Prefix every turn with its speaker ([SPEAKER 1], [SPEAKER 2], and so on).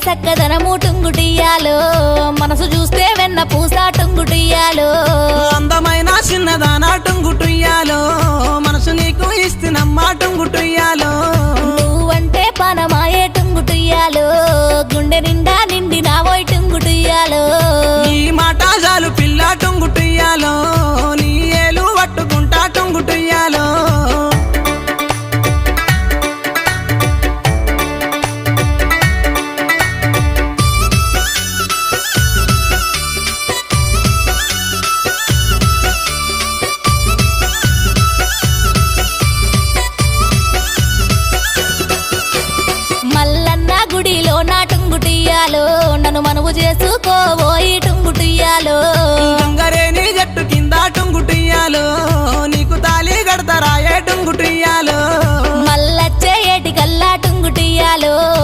[SPEAKER 1] చక్కదనము టుంగుటియ్యాలో మనసు చూస్తే వెన్న పూస టుంగుటియ్యాలో
[SPEAKER 2] అందమైన చిన్నదానా టుంగుటుయ్యాలో మనసు నీకు ఇస్తున్నమ్మా టుంగుటుయ్యాలో
[SPEAKER 1] నువ్వంటే పనమాయే టుంగుటియ్యాలో గుండె నిండా నిండి నావోయ్ టుంగుటియ్యాలో
[SPEAKER 2] ఈ మాట చాలు పిల్ల టుంగుటుయ్యాలో నీ ఏలు పట్టుకుంటా టుంగుటుయ్యాలో
[SPEAKER 1] మల్లన్న గుడిలో నా టుంగుటియ్యాలో నన్ను మనవు చేసుకోబోయి టుంగుటియ్యాలో
[SPEAKER 2] గంగరేని జట్టు కింద టుంగుటుయ్యాలో నీకు తాళి కడతారా ఏ టుంగుటుయ్యాలో
[SPEAKER 1] మల్లచ్చే ఏటికల్లా టుంగుటియ్యాలో